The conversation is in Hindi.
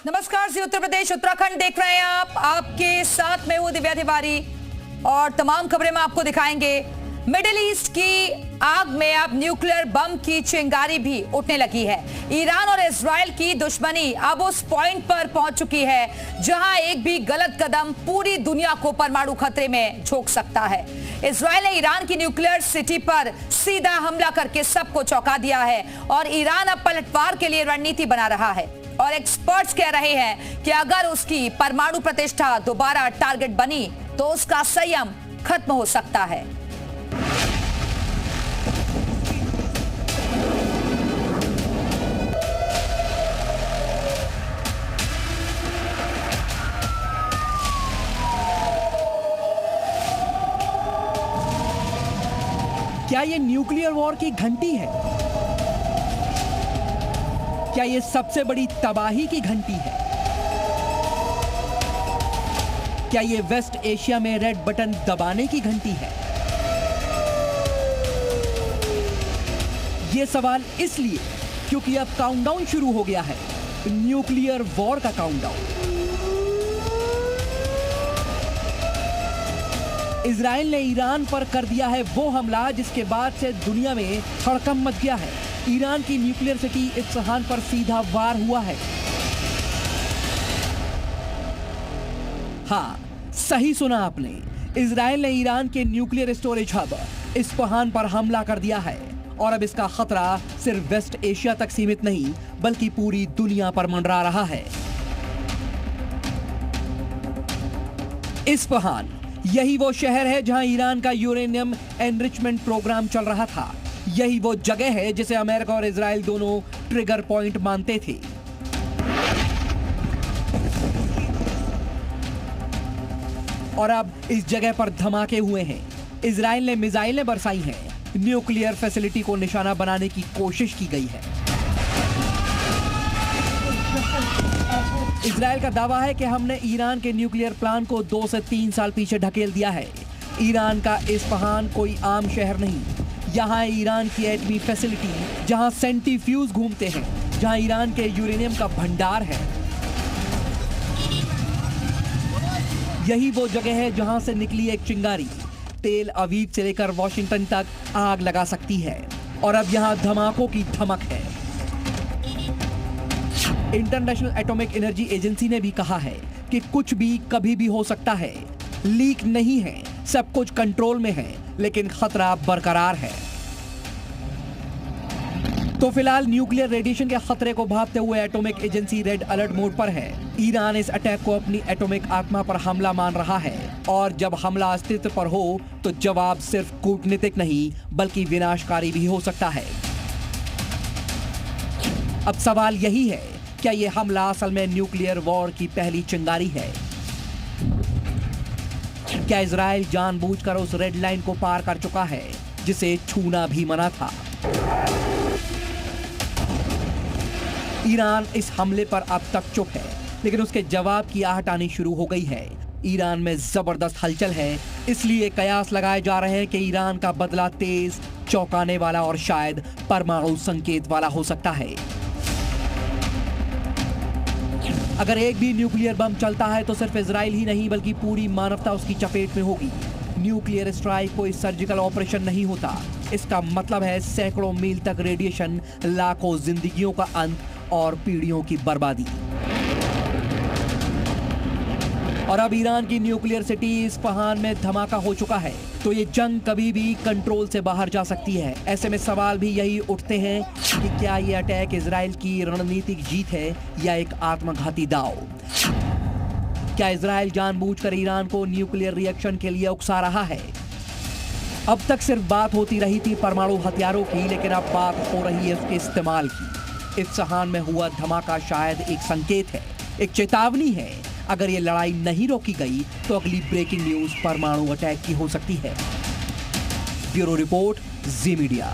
नमस्कार जी, उत्तर प्रदेश उत्तराखंड देख रहे हैं आप। आपके साथ में हूं दिव्या तिवारी और तमाम खबरें हम आपको दिखाएंगे। मिडिल ईस्ट की आग में अब न्यूक्लियर बम की चिंगारी भी उठने लगी है। ईरान और इजराइल की दुश्मनी अब उस पॉइंट पर पहुंच चुकी है जहां एक भी गलत कदम पूरी दुनिया को परमाणु खतरे में झोंक सकता है। इजराइल ने ईरान की न्यूक्लियर सिटी पर सीधा हमला करके सबको चौंका दिया है और ईरान अब पलटवार के लिए रणनीति बना रहा है। और एक्सपर्ट्स कह रहे हैं कि अगर उसकी परमाणु प्रतिष्ठा दोबारा टारगेट बनी तो उसका संयम खत्म हो सकता है। क्या ये न्यूक्लियर वॉर की घंटी है? क्या ये सबसे बड़ी तबाही की घंटी है? क्या ये वेस्ट एशिया में रेड बटन दबाने की घंटी है? ये सवाल इसलिए क्योंकि अब काउंटडाउन शुरू हो गया है, न्यूक्लियर वॉर का काउंटडाउन। इजराइल ने ईरान पर कर दिया है वो हमला जिसके बाद से दुनिया में हड़कंप मच गया है। ईरान की न्यूक्लियर सिटी इस्फहान पर सीधा वार हुआ है। हाँ, सही सुना आपने, इजराइल ने ईरान के न्यूक्लियर स्टोरेज हब इस्फहान पर हमला कर दिया है और अब इसका खतरा सिर्फ वेस्ट एशिया तक सीमित नहीं बल्कि पूरी दुनिया पर मंडरा रहा है। इस्फहान यही वो शहर है जहां ईरान का यूरेनियम एनरिचमेंट प्रोग्राम चल रहा था। यही वो जगह है जिसे अमेरिका और इजराइल दोनों ट्रिगर पॉइंट मानते थे। और अब इस जगह पर धमाके हुए हैं। इजराइल ने मिसाइलें बरसाई हैं। न्यूक्लियर फैसिलिटी को निशाना बनाने की कोशिश की गई है। इजराइल का दावा है कि हमने ईरान के न्यूक्लियर प्लान को 2 से 3 साल पीछे ढकेल दिया है। ईरान का इस्फहान कोई आम शहर नहीं, यहाँ ईरान की एटमी फैसिलिटी, जहाँ सेंट्रीफ्यूज घूमते हैं, जहाँ ईरान के यूरेनियम का भंडार है। यही वो जगह है जहाँ से निकली एक चिंगारी तेल अवीव से लेकर वॉशिंगटन तक आग लगा सकती है। और अब यहाँ धमाकों की धमक है। इंटरनेशनल एटॉमिक एनर्जी एजेंसी ने भी कहा है कि कुछ भी कभी भी हो सकता है। लीक नहीं है, सब कुछ कंट्रोल में है, लेकिन खतरा बरकरार है। तो फिलहाल न्यूक्लियर रेडिएशन के खतरे को भांपते हुए atomic agency red alert mode पर है। ईरान इस अटैक को अपनी एटॉमिक आत्मा पर हमला मान रहा है और जब हमला अस्तित्व पर हो तो जवाब सिर्फ कूटनीतिक नहीं बल्कि विनाशकारी भी हो सकता है। अब सवाल यही है, क्या यह हमला असल में न्यूक्लियर वॉर की पहली चिंगारी है? क्या इजराइल जानबूझकर उस रेड लाइन को पार कर चुका है जिसे छूना भी मना था? ईरान इस हमले पर अब तक चुप है, लेकिन उसके जवाब की आहट आनी शुरू हो गई है। ईरान में जबरदस्त हलचल है, इसलिए कयास लगाए जा रहे हैं कि ईरान का बदला तेज, चौंकाने वाला और शायद परमाणु संकेत वाला हो सकता है। अगर एक भी न्यूक्लियर बम चलता है तो सिर्फ इजराइल ही नहीं बल्कि पूरी मानवता उसकी चपेट में होगी। न्यूक्लियर स्ट्राइक कोई सर्जिकल ऑपरेशन नहीं होता। इसका मतलब है सैकड़ों मील तक रेडिएशन, लाखों जिंदगियों का अंत और पीढ़ियों की बर्बादी। और अब ईरान की न्यूक्लियर सिटी इस्फहान में धमाका हो चुका है, तो ये जंग कभी भी कंट्रोल से बाहर जा सकती है। ऐसे में सवाल भी यही उठते हैं कि क्या ये अटैक इजराइल की रणनीतिक जीत है या एक आत्मघाती दांव? क्या इजराइल जानबूझकर ईरान को न्यूक्लियर रिएक्शन के लिए उकसा रहा है? अब तक सिर्फ बात होती रही थी परमाणु हथियारों की, लेकिन अब बात हो रही है उसके इस्तेमाल की। इस्फहान में हुआ धमाका शायद एक संकेत है, एक चेतावनी है। अगर ये लड़ाई नहीं रोकी गई तो अगली ब्रेकिंग न्यूज परमाणु अटैक की हो सकती है। ब्यूरो रिपोर्ट, जी मीडिया।